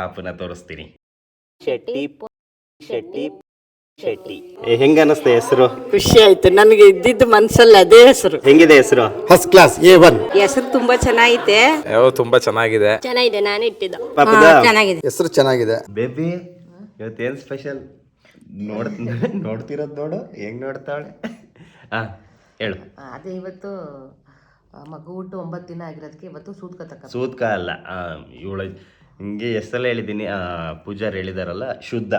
ಪಾಪುನ ತೋರಿಸ್ತೀನಿ. ಶೆಟ್ಟಿ ಶೆಟ್ಟಿ ಶೆಟ್ಟಿ. ಹೆಂಗ ಅನಿಸ್ತೆ ಹೆಸರು? ಖುಷಿ ಆಯ್ತು ನನಗೆ, ಇದ್ದಿದ್ದು ಮನ್ಸಲ್ಲಿ ಅದೇ ಹೆಸರು. ಹೆಂಗಿದೆ ಹೆಸರು? First class A1. ಹೆಸರು ತುಂಬಾ ಚೆನ್ನಾಗೈತೆ. ತುಂಬಾ ಚೆನ್ನಾಗಿದೆ. ಚೆನ್ನಾಗಿದೆ, ನಾನು ಇಟ್ಟಿದ್ದು ಚೆನ್ನಾಗಿದೆ. ಹೆಸರು ಚೆನ್ನಾಗಿದೆ. ಬೇಬಿ ಇವತ್ತೇನು ಸ್ಪೆಷಲ್? ನೋಡ್ತಿರೋದು ನೋಡು ಹೆಂಗ್ ನೋಡ್ತಾವಳೆ. ಹೇಳು. ಅದೇ ಇವತ್ತು ಮಗು ಹುಟ್ಟು 9 ದಿನ ಆಗಿರೋದಕ್ಕೆ ಇವತ್ತು ಸೂತ್ಕ ಅಲ್ಲ, ಇವಳು ಹಿಂಗೆ ಎಷ್ಟೆಲ್ಲ ಹೇಳಿದ್ದೀನಿ. ಪೂಜಾರಿ ಹೇಳಿದಾರಲ್ಲ ಶುದ್ಧ.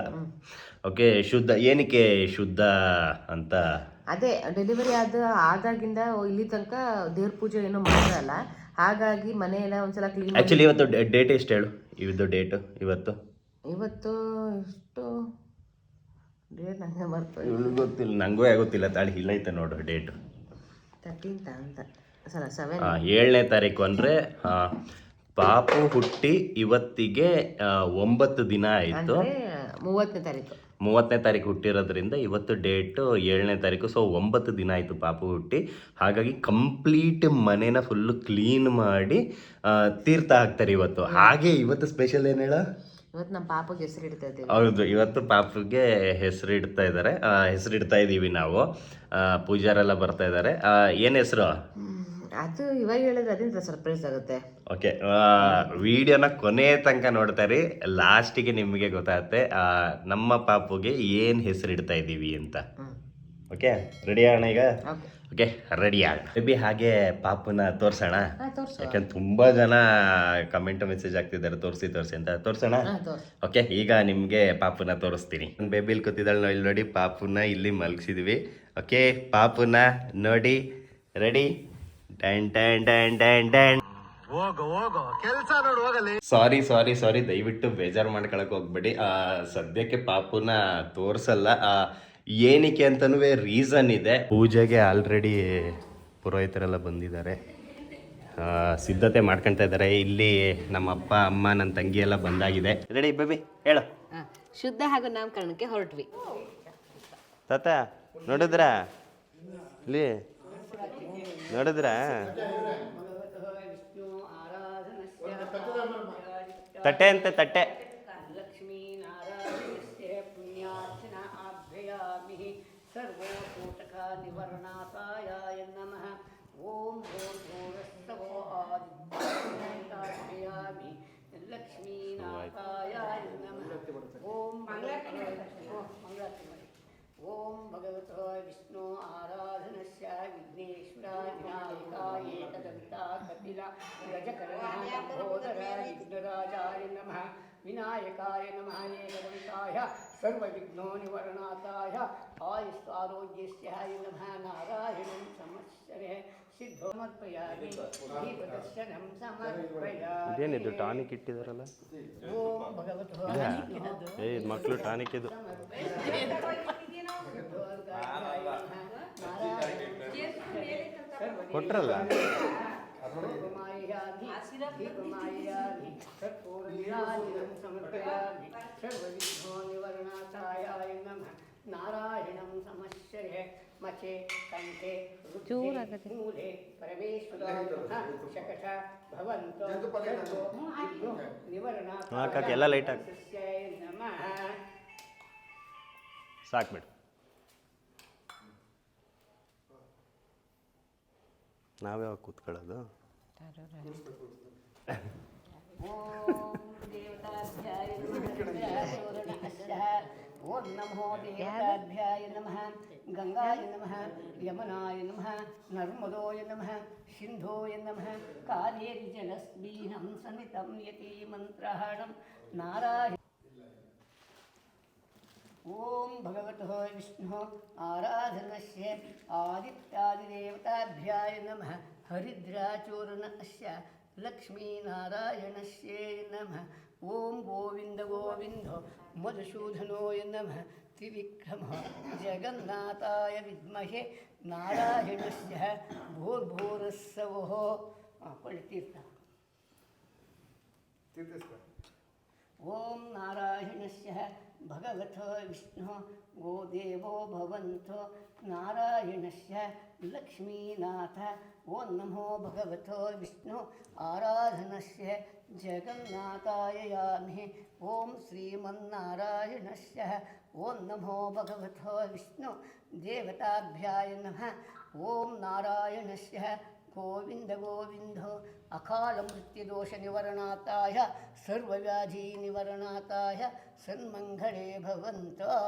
ಓಕೆ, ಶುದ್ಧ ಏನಕ್ಕೆ ಶುದ್ಧ ಅಂತ? ಅದೇ ಡೆಲಿವರಿ ಆದಾಗಿಂದ ಇಲ್ಲಿ ತನಕ ದೇವ್ರ ಪೂಜೆ ಏನೋ ಮಾಡಲ್ಲ, ಹಾಗಾಗಿ ಮನೆ ಎಲ್ಲ ಒಂದ್ಸಲ ಕ್ಲೀನ್. ಆಕ್ಚುಲಿ ಇವತ್ತು ಡೇಟ್ ಎಷ್ಟು ಹೇಳು? ಇವತ್ತು ಡೇಟ್ ಇವತ್ತು ಎಷ್ಟು ಡೇಟ್ ನಂಗೆ ಮರ್ತು. ಗೊತ್ತಿಲ್ಲ, ನಂಗೂ ಆಗೋತ್ತಿಲ್ಲ. ತಾಳಿ ಇಲ್ಲೈತೆ ನೋಡು ಡೇಟು. 13th ಅಂತ 7. 7ನೇ ತಾರೀಕು ಅಂದರೆ ಪಾಪು ಹುಟ್ಟಿ ಇವತ್ತಿಗೆ 9 ದಿನ ಆಯಿತು. 30ನೇ ತಾರೀಕು 30ನೇ ತಾರೀಕು ಹುಟ್ಟಿರೋದ್ರಿಂದ ಇವತ್ತು ಡೇಟು 7ನೇ ತಾರೀಕು. ಸೊ 9 ದಿನ ಆಯಿತು ಪಾಪು ಹುಟ್ಟಿ. ಹಾಗಾಗಿ ಕಂಪ್ಲೀಟ್ ಮನೇನ ಫುಲ್ಲು ಕ್ಲೀನ್ ಮಾಡಿ ತೀರ್ಥ ಹಾಕ್ತಾರೆ ಇವತ್ತು. ಹಾಗೆ ಇವತ್ತು ಸ್ಪೆಷಲ್ ಏನು ಹೇಳ? ಇವತ್ತು ನಮ್ಮ ಪಾಪಗೆ ಹೆಸರು ಇಡ್ತಾ ಇದ್ದೀವಿ. ಹೌದು, ಇವತ್ತು ಪಾಪುಗೆ ಹೆಸರು ಇಡ್ತಾ ಇದ್ದಾರೆ. ಹೆಸರು ಇಡ್ತಾ ಇದ್ದೀವಿ ನಾವು. ಪೂಜಾರೆಲ್ಲ ಬರ್ತಾ ಇದ್ದಾರೆ. ಏನು ಹೆಸರು? ಅದು ಇವಾಗ ಹೇಳಿದ್ರೆ ಅದರಿಂದ ಸರ್ಪ್ರೈಸ್ ಆಗುತ್ತೆ. ಓಕೆ, ವಿಡಿಯೋನ ಕೊನೆ ತನಕ ನೋಡ್ತಾರೆ, ಲಾಸ್ಟಿಗೆ ನಿಮಗೆ ಗೊತ್ತಾಗುತ್ತೆ ನಮ್ಮ ಪಾಪುಗೆ ಏನು ಹೆಸರು ಇಡ್ತಾ ಇದ್ದೀವಿ ಅಂತ. ಓಕೆ, ರೆಡಿ ಆಗೋಣ ಈಗ? ಓಕೆ, ರೆಡಿ ಆಗ ಬೇಬಿ. ಹಾಗೆ ಪಾಪುನ ತೋರ್ಸೋಣ, ಯಾಕಂದ್ರೆ ತುಂಬ ಜನ ಕಮೆಂಟ್ ಮೆಸೇಜ್ ಆಗ್ತಿದ್ದಾರೆ ತೋರಿಸಿ ಅಂತ. ತೋರ್ಸೋಣ? ಓಕೆ, ಈಗ ನಿಮಗೆ ಪಾಪುನ ತೋರಿಸ್ತೀನಿ. ಬೇಬಿಲಿ ಕೂತಿದ್ದಾಳೆ ನಾವು ಇಲ್ಲಿ ನೋಡಿ. ಪಾಪುನ ಇಲ್ಲಿ ಮಲಗಿಸಿದ್ವಿ. ಓಕೆ, ಪಾಪುನ ನೋಡಿ. ರೆಡಿ? ಡ್ಯಾನ್ ಡ್ಯಾನ್ ಡ್ಯಾನ್ ಡ್ಯಾನ್ ಡ್ಯಾನ್. ಸಾರಿ, ದಯವಿಟ್ಟು ಬೇಜಾರು ಮಾಡ್ಕೊಳಕ್ ಹೋಗ್ಬೇಡಿ. ಸದ್ಯಕ್ಕೆ ಪಾಪುನ ತೋರ್ಸಲ್ಲ. ಏನಕ್ಕೆ ಅಂತನೂ ರೀಸನ್ ಇದೆ. ಪೂಜೆಗೆ ಆಲ್ರೆಡಿ ಪುರೋಹಿತರೆಲ್ಲ ಬಂದಿದ್ದಾರೆ, ಸಿದ್ಧತೆ ಮಾಡ್ಕೊಳ್ತಾ ಇದ್ದಾರೆ. ಇಲ್ಲಿ ನಮ್ಮ ಅಪ್ಪ ಅಮ್ಮ ನನ್ನ ತಂಗಿ ಎಲ್ಲ ಬಂದಾಗಿದೆ. Ready baby? ಹೇಳು. ಶುದ್ಧ ಹಾಗೂ ನಾಮಕರಣಕ್ಕೆ ಹೊರಟ್ವಿ. ತಾತ ನೋಡಿದ್ರ? ಇಲ್ಲಿ ನೋಡಿದ್ರ? ತಟ್ಟೆ ಅಂತೆ, ತಟ್ಟೆ. ಸರ್ವೋಪೂಟಕ ನಿವರ್ಣಾತಾಯ ನಮಃ. ಓಂ ಭೂರ್ಭುವಸ್ಸವೋ ಆದಿತ್ಯಾಮಿ ಲಕ್ಷ್ಮೀನಾಥಾಯ ನಮಃ. ಓಂ ಓಂ ಭಗವತೋ ವಿಷ್ಣು ಆರಾಧನಸ್ಯ ವಿಘ್ನೇಶ್ವರ ವಿನಾಯಕಾಯ ಏಕದಂತಾ ಕಪಿಲ ಗಜಕರ್ಣೋದರ ವಿಘ್ನರಾಜಾಯ ನಮಃ. ವಿನಾಯಕಾಯ ನಮಃ. ಏಕದಂತಾಯ ಸರ್ವವಿಘ್ನೋ ನಿವರ್ಣಾತಾಯ ಆಯುಸ್ಸಾರೋಗ್ಯಸ್ಯಾಯ ನಮಃ. ನಾರಾಯಣಂ ಸಂವತ್ಸರೆ ಸಿದ್ಧೋಮರ್ಪಯಾಮಿ ದೀಪದರ್ಶನಂ ಸಮರ್ಪಯಾಮಿ. ಇದೇನಿದು ಟಾನಿಕ್ ಇಟ್ಟಿದಾರಲ್ಲ? ಓಂ ಭಗವತೋ ಮಕ್ಕಳು ಟಾನಿಕ್ ಇದು ಕೊಟ್ರಲ್ಲ. ನಾರಾಯಣಂ ಸಮಶ್ಚರೆ ಮಚೆ ಕಂಠೆ ಮೂಲೆ ಪರಮೇಶ್ವರ ಶಕಟ ಭವಂತೋ ನಿವರ್ಣ ಎಲ್ಲ ಲೈಟ್ ಹಾಕಿ ನಮಃ. ಸಾಕ್ಬಿಡು. ನಾವ್ಯಾವ ಕೂತ್ಕೊಳ್ಳೋದು? ಓಂ ನಮೋ ದೇವತಾಭ್ಯಾಯ ನಮಃ. ಗಂಗಾಯ ನಮಃ, ಯಮುನಾಯ ನಮಃ, ನರ್ಮದೋಯ ನಮಃ, ಸಿಂಧೋಯ ನಮಃ. ಕಾಲೇರಿ ಜಲಸ್ಮೀನಂ ಸಮಿತಂ ಯತಿ ಮಂತ್ರಹಣಂ ನಾರಾಯಣ. ಓಂ ಭಗವತೋ ವಿಷ್ಣು ಆರಾಧನಸ್ಯ ಆದಿತ್ಯಾದಿದೇವತಾಭ್ಯಾಯ ನಮಃ. ಹರಿದ್ರಾಚೂರ್ಣಸ್ಯ ಲಕ್ಷ್ಮೀನಾರಾಯಣಸ್ಯೈ ನಮಃ. ಓಂ ಗೋವಿಂದ ಗೋವಿಂದೋ ಮಧುಸೂದನೋಯ ನಮಃ. ತ್ರಿವಿಕ್ರಮ ಜಗನ್ನಾಥಾಯ ವಿದ್ಮಹೆ ನಾರಾಯಣಸ್ಯ ಭೂರ್ಭುವಸ್ಸವೋ. ತೀರ್ಥ. ಓಂ ನಾರಾಯಣಸ್ಯ ಭಗವತೋ ವಿಷ್ಣು ಗೋ ದೇವೋ ಭವಂತೋ ನಾರಾಯಣಸ್ಯ ಲಕ್ಷ್ಮೀನಾಥ ಓಂ ನಮೋ ಭಗವತೋ ವಿಷ್ಣು ಆರಾಧನಸ್ಯ ಜಗನ್ನಾಥಾಯ ಯಾಮಿ ಓಂ ಶ್ರೀಮನ್ನಾರಾಯಣಸ್ಯ ಓಂ ನಮೋ ಭಗವತೋ ವಿಷ್ಣು ದೇವತಾಭ್ಯಾಯ ನಮಃ ಓಂ ನಾರಾಯಣಸ್ಯ ಗೋವಿಂದ ಗೋವಿಂದೋ ಅಕಾಲ ಮೃತ್ಯುದೋಷ ನಿವಾರಣಾತಾಯ ಸರ್ವವ್ಯಾಧಿ ನಿವಾರಣಾತಾಯ ಸನ್ಮಂಗಳೇ ಭವಂತ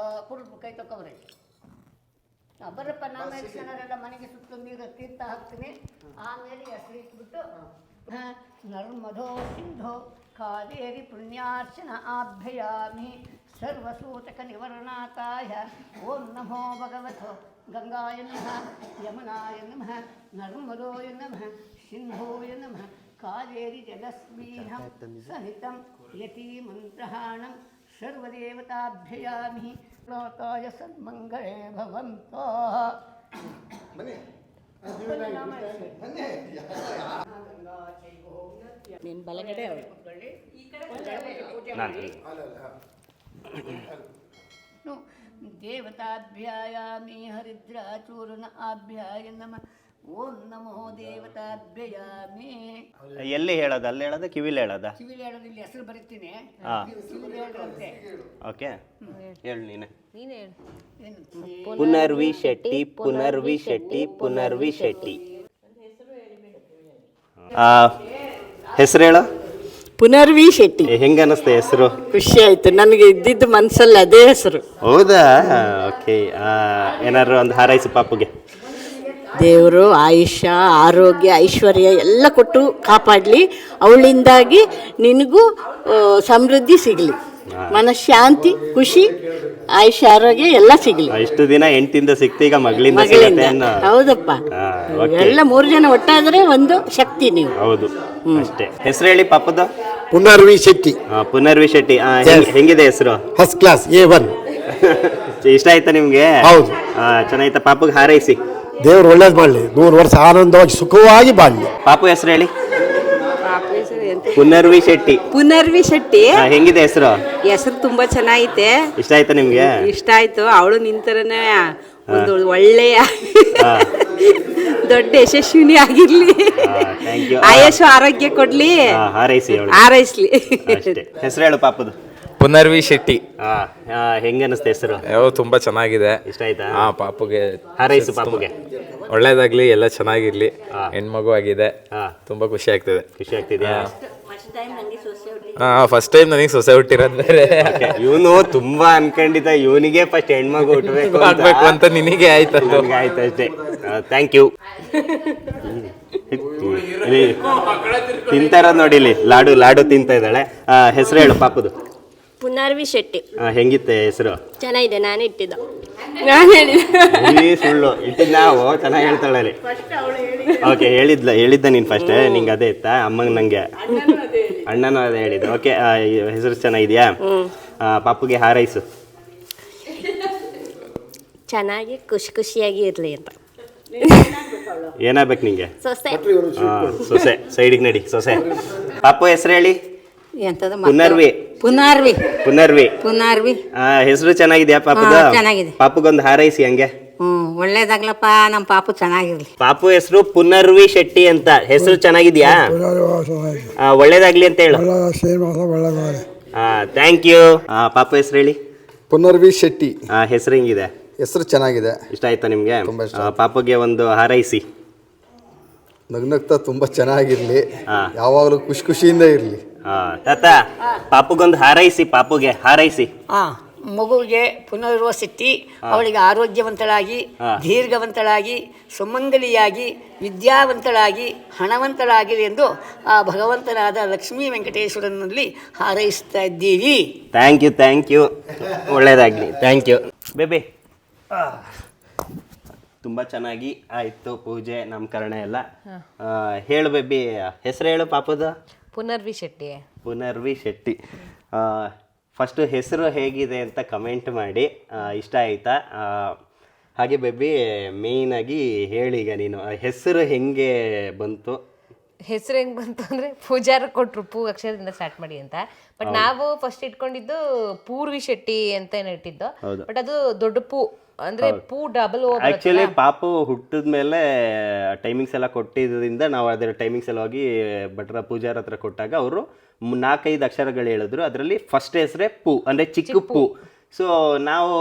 ಕುರುಡು ಕೈ ತಗೊಳ್ರಿ. ಬರಪ್ಪ ನಾಲ್ಕು ಜನರೆಲ್ಲ ಮನೆಗೆ ಸುತ್ತ ನೀರು ತೀರ್ಥ ಹಾಕ್ತೀನಿ. ಆಮೇಲೆ ಹೆಸರು ಇಟ್ಬಿಟ್ಟು ನರ್ಮದೋ ಸಿಂಧೋ ಕಾವೇರಿ ಪುಣ್ಯಾರ್ಚನ ಆಭ್ಯಯಾಮಿ ಸರ್ವಸೂತಕ ನಿವಾರಣಾತಾಯ ಓಂ ನಮೋ ಭಗವತೋ ಗಂಗಾಯ ನಮಃ ಯಮುನಾಯ ನಮಃ ನರ್ಮದೋಯ ನಮಃ ಸಿಂಧೋಯ ನಮಃ ಕಾವೇರಿ ಜಗಸ್ಮೀಹಂ ಸಹಿತಂ ಯತೀಮಂತ್ರಹಾಣಂ ಸರ್ವದೇವತಾಭ್ಯಯಾಮಿ ಲೋಕಾಯ ಸನ್ಮಂಗಳೇ ಭವಂತೋ. ನಿನ್ನ ಬಲಗಡೆ ದೇವತಾಭ್ಯಾಯಾಮಿ ಹರಿದ್ರಾಚೂರ್ಣ ಆಭ್ಯಾಯ ನಮಃ ಓಂ ನಮೋ ದೇವತಾಭ್ಯಯಾಮಿ. ಎಲ್ಲಿ ಹೇಳೋದು? ಅಲ್ಲಿ ಹೇಳೋದ ಕಿವಿಲಿ ಹೇಳೋದ? ಕಿವಿಲಿ ಹೇಳೋದು, ಇಲ್ಲಿ ಹೆಸರು ಬರೀತೀನಿ. ಹಾಂ ಕಿವಿಲಿ ಹೇಳೋದಂತೆ. ಓಕೆ ಹೇಳು ನೀನು. ಪುನರ್ವಿ ಶೆಟ್ಟಿ ಪುನರ್ವಿ ಶೆಟ್ಟಿ ಪುನರ್ವಿ ಶೆಟ್ಟಿ. ಹೆಸರು ಹೇಳು. ಪುನರ್ವಿ ಶೆಟ್ಟಿ. ಹೆಂಗ ಅನಿಸ್ತೆ ಹೆಸರು? ಖುಷಿ ಆಯ್ತು, ನನಗೆ ಇದ್ದಿದ್ದು ಮನಸ್ಸಲ್ಲಿ ಅದೇ ಹೆಸರು. ಹೌದಾ? ಓಕೆ. ಏನಾದ್ರು ಒಂದು ಹಾರೈಸು ಪಾಪುಗೆ. ದೇವರು ಆಯುಷ್ಯ ಆರೋಗ್ಯ ಐಶ್ವರ್ಯ ಎಲ್ಲ ಕೊಟ್ಟು ಕಾಪಾಡಲಿ. ಅವಳಿಂದಾಗಿ ನಿನಗೂ ಸಮೃದ್ಧಿ ಸಿಗಲಿ, ಮನಃಶಾಂತಿ ಖುಷಿ ಆಯುಷ್ಯ ಆರೋಗ್ಯ ಎಲ್ಲ ಸಿಗಲಿ. ಇಷ್ಟು ದಿನ ಹೆಂಡತಿಂದ ಸಿಕ್ತು, ಈಗ ಮಗಳಿಂದ ಸಿಗುತ್ತೆ ಅನ್ನೋ. ಹೌದಪ್ಪ, ಎಲ್ಲ 3 ಜನ ಒಟ್ಟಾದರೆ ಒಂದು ಶಕ್ತಿ ನೀವು. ಹೌದು ಅಷ್ಟೇ. ಹೆಸರು ಹೇಳಿ ಪಾಪದ. ಪುನರ್ವಿ ಶೆಟ್ಟಿ. ಪುನರ್ವಿ ಶೆಟ್ಟಿ. ಹೆಂಗಿದೆ ಹೆಸರು? First class A1. ಇಷ್ಟ ಆಯ್ತಾ ನಿಮ್ಗೆ? ಹೌದು. ಚೆನ್ನಾಯ್ತಾ? ಪಾಪುಗೆ ಹಾರೈಸಿ. ದೇವ್ರು ಒಳ್ಳೇದು ಮಾಡಲಿ, 100 ವರ್ಷ ಆನಂದವಾಗಿ ಸುಖವಾಗಿ ಬಾಳಲಿ. ಪಾಪು ಹೆಸರು ಹೇಳಿ. ಪುನರ್ವಿ ಶೆಟ್ಟಿ. ಪುನರ್ವಿ ಶೆಟ್ಟಿ. ಹೆಂಗಿದೆ ಹೆಸರು? ಹೆಸರು ತುಂಬಾ ಚೆನ್ನಾಗೈತೆ. ಇಷ್ಟ ಆಯ್ತಾ ನಿಮ್ಗೆ? ಇಷ್ಟ ಆಯ್ತು. ಅವಳು ನಿಂತರನೇ ಒಂದು ಒಳ್ಳೆಯ ದೊಡ್ಡ ಯಶಸ್ವಿನಿ ಆಗಿರ್ಲಿ, ಆಯಸ್ಸು ಆರೋಗ್ಯ ಕೊಡ್ಲಿ, ಹಾರೈಸಿ ಹಾರೈಸ್ಲಿ. ಹೆಸರು ಹೇಳು ಪಾಪದು. ಪುನರ್ವಿ ಶೆಟ್ಟಿ. ಹೆಂಗ ಅನಿಸ್ತ ಹೆಸರು? ತುಂಬಾ ಚೆನ್ನಾಗಿದೆ. ಇಷ್ಟ ಆಯ್ತಾ? ಪಾಪುಗೆ ಹಾರೈಸು ಪಾಪುಗೆ. ಒಳ್ಳೇದಾಗ್ಲಿ, ಎಲ್ಲ ಚೆನ್ನಾಗಿರ್ಲಿ. ಹೆಣ್ಮಗು ಆಗಿದೆ, ತುಂಬಾ ಖುಷಿ ಆಗ್ತಿದೆ. ಖುಷಿ ಆಗ್ತಿದ್ಯಾ? ಫಸ್ಟ್ ಟೈಮ್ ನನಗೆ ಸೊಸೆ ಹುಟ್ಟಿರೋದು ಬೇರೆ. ಇವನು ತುಂಬಾ ಅನ್ಕೊಂಡಿದ್ದ ಇವನಿಗೆ ಫಸ್ಟ್ ಹೆಣ್ಮಗು ಹುಟ್ಟಬೇಕು ಆಗ್ಬೇಕು ಅಂತ ನಿನಗೆ ಆಯ್ತು. ಆಯ್ತು ಅಷ್ಟೇ. Thank you. ತಿಂತಾರ ನೋಡಿಲಿ, ಲಾಡು ಲಾಡು ತಿಂತಾ ಇದ್ದಾಳೆ. ಹೆಸರು ಹೇಳು ಪಾಪದು. ಪುನರ್ವಿ ಶೆಟ್ಟಿ. ಹೆಂಗಿತ್ತೆ ಹೆಸರು? ಚೆನ್ನಾಗಿದೆ, ನಾನು ಇಟ್ಟಿದ್ದ. ನಾನು ಹೇಳಿದ್ದೆ. ಸುಳ್ಳು ಇಟ್ಟಿದ್ ನಾವು ಚೆನ್ನಾಗಿ ಹೇಳ್ತಾಳೆ. ಓಕೆ, ಹೇಳಿದ್ದ ನೀನು ಫಸ್ಟ್. ನಿಂಗೆ ಅದೇ ಇತ್ತಾ? ಅಮ್ಮಂಗೆ ನಂಗೆ ಅಣ್ಣನೂ ಅದೇ ಹೇಳಿದ್ದು. ಓಕೆ, ಹೆಸರು ಚೆನ್ನಾಗಿದ್ಯಾ? ಪಾಪುಗೆ ಹಾರೈಸು. ಚೆನ್ನಾಗಿ ಖುಷಿಯಾಗಿ ಇರಲಿ ಅಂತ. ಏನಾಗ್ಬೇಕು ನಿಂಗೆ? ಸೊಸೆ. ಸೊಸೆ ಸೈಡಿಗೆ ನಡಿ. ಸೊಸೆ. ಪಾಪು ಹೆಸರು ಹೇಳಿ. ಎಂತದ? ಪುನರ್ವಿ. ಪುನರ್ವಿ. ಪುನರ್ವಿ. ಪುನರ್ವಿ. ಹೆಸರು ಚೆನ್ನಾಗಿದ್ಯಾ ಪಾಪುದ? ಚೆನ್ನಾಗಿದೆ. ಪಾಪುಗೊಂದು ಹಾರೈಸಿ ಹಂಗೆ. ಒಳ್ಳೇದಾಗ್ಲಪ್ಪ, ನಮ್ಮ ಪಾಪು ಚೆನ್ನಾಗಿರ್ಲಿ. ಪಾಪು ಹೆಸರು ಪುನರ್ವಿ ಶೆಟ್ಟಿ ಅಂತ. ಹೆಸರು ಚೆನ್ನಾಗಿದ್ಯಾ? ಒಳ್ಳೇದಾಗ್ಲಿ ಅಂತ ಹೇಳು. Thank you. ಪಾಪು ಹೆಸರು ಹೇಳಿ. ಪುನರ್ವಿ ಶೆಟ್ಟಿ. ಹೆಸರು ಹೆಂಗಿದೆ? ಹೆಸರು ಚೆನ್ನಾಗಿದೆ. ಇಷ್ಟ ಆಯ್ತಾ ನಿಮ್ಗೆ? ತುಂಬಾ ಇಷ್ಟ. ಪಾಪುಗೆ ಒಂದು ಹಾರೈಸಿ. ನಗ್ನಗ್ತಾ ತುಂಬಾ ಚೆನ್ನಾಗಿರ್ಲಿ, ಯಾವಾಗಲೂ ಖುಷಿಯಿಂದ ಇರಲಿ. ತಾತ, ಪಾಪುಗೊಂದು ಹಾರೈಸಿ. ಪಾಪುಗೆ ಹಾರೈಸಿ. ಮಗುವಿಗೆ ಪುನರ್ವಸತಿ, ಅವಳಿಗೆ ಆರೋಗ್ಯವಂತಳಾಗಿ, ದೀರ್ಘವಂತಳಾಗಿ, ಸುಮಂಗಲಿಯಾಗಿ, ವಿದ್ಯಾವಂತಳಾಗಿ, ಹಣವಂತಳಾಗಿರಿ ಎಂದು ಆ ಭಗವಂತನಾದ ಲಕ್ಷ್ಮೀ ವೆಂಕಟೇಶ್ವರನಲ್ಲಿ ಹಾರೈಸ್ತಾ ಇದ್ದೀವಿ. Thank you. ಒಳ್ಳೇದಾಗಲಿ. Thank you baby. ತುಂಬ ಚೆನ್ನಾಗಿ ಆಯಿತು ಪೂಜೆ, ನಾಮಕರಣ ಎಲ್ಲ. ಹೇಳು ಬೇಬಿ, ಹೆಸರು ಹೇಳು ಪಾಪದ. ಪುನರ್ವಿ ಶೆಟ್ಟಿ. ಪುನರ್ವಿ ಶೆಟ್ಟಿ. ಫಸ್ಟು ಹೆಸರು ಹೇಗಿದೆ ಅಂತ ಕಮೆಂಟ್ ಮಾಡಿ. ಇಷ್ಟ ಆಯಿತಾ? ಹಾಗೆ ಬೇಬಿ, ಮೇಯ್ನಾಗಿ ಹೇಳಿ, ಈಗ ನೀನು ಹೆಸರು ಹೆಂಗೆ ಬಂತು? ಹೆಸರು ಹೆಂಗೆ ಬಂತು ಅಂದರೆ ಪೂಜಾರ ಕೊಟ್ಟರು, ಪೂ ಅಕ್ಷರದಿಂದ ಸ್ಟಾರ್ಟ್ ಮಾಡಿ ಅಂತ. ಬಟ್ ನಾವು ಫಸ್ಟ್ ಇಟ್ಕೊಂಡಿದ್ದು ಪೂರ್ವಿ ಶೆಟ್ಟಿ ಅಂತ ಇಟ್ಟಿದ್ದು. ಬಟ್ ಅದು ದೊಡ್ಡ ಪೂ ಅಂದ್ರೆ ಪೂ ಡಬಲ್ ಆಕ್ಚುಲಿ ಪಾಪು ಹುಟ್ಟಿದ ಮೇಲೆ ಟೈಮಿಂಗ್ಸ್ ಎಲ್ಲ ಕೊಟ್ಟಿದ್ದರಿಂದ ನಾವು ಅದರ ಟೈಮಿಂಗ್ಸ್ ಎಲ್ಲ ಹೋಗಿ ಭಟ್ರ ಪೂಜಾರ ಹತ್ರ ಕೊಟ್ಟಾಗ ಅವರು 4-5 ಅಕ್ಷರಗಳು ಹೇಳಿದ್ರು. ಅದರಲ್ಲಿ ಫಸ್ಟ್ ಹೆಸರೇ ಪೂ ಅಂದ್ರೆ ಚಿಕ್ಕ ಪೂ. ಸೊ ನಾವು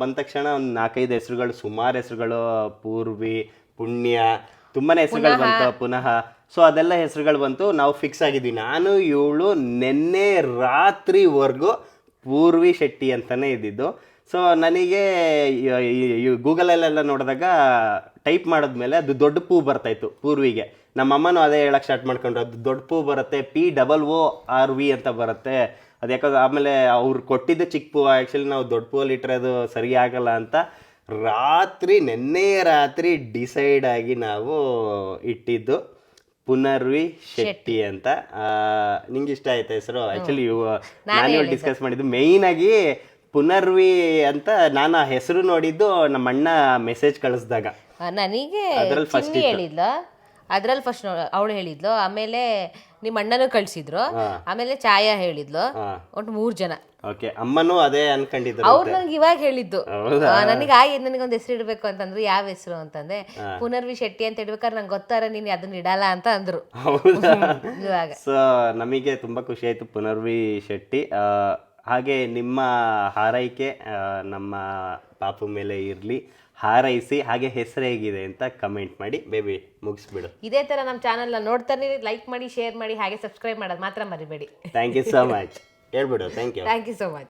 ಬಂದ ತಕ್ಷಣ ಒಂದು 4-5 ಹೆಸರುಗಳು, ಸುಮಾರು ಹೆಸರುಗಳು, ಪೂರ್ವಿ, ಪುಣ್ಯ, ತುಂಬಾನೇ ಹೆಸರುಗಳು ಬಂತು, ಪುನಃ. ಸೊ ಅದೆಲ್ಲ ಹೆಸರುಗಳು ಬಂತು. ನಾವು ಫಿಕ್ಸ್ ಆಗಿದ್ವಿ, ನಾನು ಇವಳು ನೆನ್ನೆ ರಾತ್ರಿವರೆಗೂ ಪೂರ್ವಿ ಶೆಟ್ಟಿ ಅಂತಾನೆ ಇದ್ದಿದ್ದು. ಸೊ ನನಗೆ ಗೂಗಲಲ್ಲೆಲ್ಲ ನೋಡಿದಾಗ ಟೈಪ್ ಮಾಡಿದ್ಮೇಲೆ ಅದು ದೊಡ್ಡ ಪೂ ಬರ್ತಾಯಿತ್ತು ಪೂರ್ವಿಗೆ. ನಮ್ಮಮ್ಮನೂ ಅದೇ ಹೇಳಕ್ಕೆ ಸ್ಟಾರ್ಟ್ ಮಾಡ್ಕೊಂಡ್ರು, ಅದು ದೊಡ್ಡ ಪೂ ಬರುತ್ತೆ, POORV ಅಂತ ಬರುತ್ತೆ. ಅದು ಯಾಕಂದ್ರೆ ಆಮೇಲೆ ಅವ್ರು ಕೊಟ್ಟಿದ್ದು ಚಿಕ್ಕ ಪೂ, ಆ್ಯಕ್ಚುಲಿ ನಾವು ದೊಡ್ಡ ಪೂವಲ್ಲಿ ಇಟ್ಟರೆ ಅದು ಸರಿ ಆಗಲ್ಲ ಅಂತ ನೆನ್ನೆ ರಾತ್ರಿ ಡಿಸೈಡ್ ಆಗಿ ನಾವು ಇಟ್ಟಿದ್ದು ಪುನರ್ವಿ ಶೆಟ್ಟಿ ಅಂತ. ನಿಂಗೆ ಇಷ್ಟ ಆಯ್ತಾ ಹೆಸರು? ಆ್ಯಕ್ಚುಲಿ ನಾನು ಡಿಸ್ಕಸ್ ಮಾಡಿದ್ದು ಮೇಯ್ನಾಗಿ ಪುನರ್ವಿ ಅಂತ. ನಾನು ಆ ಹೆಸರು ನೋಡಿದ್ದು ನಮ್ಮ ಅಣ್ಣ ಮೆಸೇಜ್ ಕಳಿಸ್ದಾಗ. ನನಗೆ ಚಿನ್ನಿ ಹೇಳಿದ್ಲು, ಅದ್ರಲ್ಲಿ ಫಸ್ಟ್ ಅವಳು ಹೇಳಿದ್ಲು, ಆಮೇಲೆ ನಿಮ್ಮ ಅಣ್ಣನೂ ಕಳ್ಸಿದ್ರು, ಆಮೇಲೆ ಛಾಯಾ ಹೇಳಿದ್ಲು. ಒಟ್ಟು 3 ಜನ. ಓಕೆ, ಅಮ್ಮನೂ ಅದೇ ಅನ್ಕೊಂಡಿದ್ರು. ಅವ್ರು ನನಗೆ ಇವಾಗ ಹೇಳಿದ್ದು, ನನಗೆ ನನಗೊಂದು ಹೆಸರು ಇಡಬೇಕು ಅಂತಂದ್ರೆ ಯಾವ ಹೆಸರು ಅಂತಂದ್ರೆ ಪುನರ್ವಿ ಶೆಟ್ಟಿ ಅಂತ ಇಡ್ಬೇಕಾದ್ರೆ ನಂಗೆ ಗೊತ್ತಾರ ನೀನು ಅದನ್ನ ಇಡಲ್ಲ ಅಂತ ಅಂದ್ರು. ಇವಾಗ ಸೊ ನಮಗೆ ತುಂಬಾ ಖುಷಿ ಆಯ್ತು ಪುನರ್ವಿ ಶೆಟ್ಟಿ. ಹಾಗೆ ನಿಮ್ಮ ಹಾರೈಕೆ ನಮ್ಮ ಪಾಪು ಮೇಲೆ ಇರಲಿ, ಹಾರೈಸಿ. ಹಾಗೆ ಹೆಸರು ಹೇಗಿದೆ ಅಂತ ಕಮೆಂಟ್ ಮಾಡಿ. ಬೇಬಿ ಮುಗಿಸ್ಬಿಡು. ಇದೇ ತರ ನಮ್ಮ ಚಾನಲ್ನ ನೋಡ್ತಾನೆ, ಲೈಕ್ ಮಾಡಿ, ಶೇರ್ ಮಾಡಿ, ಹಾಗೆ ಸಬ್ಸ್ಕ್ರೈಬ್ ಮಾಡೋದು ಮಾತ್ರ ಮರಿಬೇಡಿ. Thank you so much. ಹೇಳ್ಬಿಡು. Thank you so much.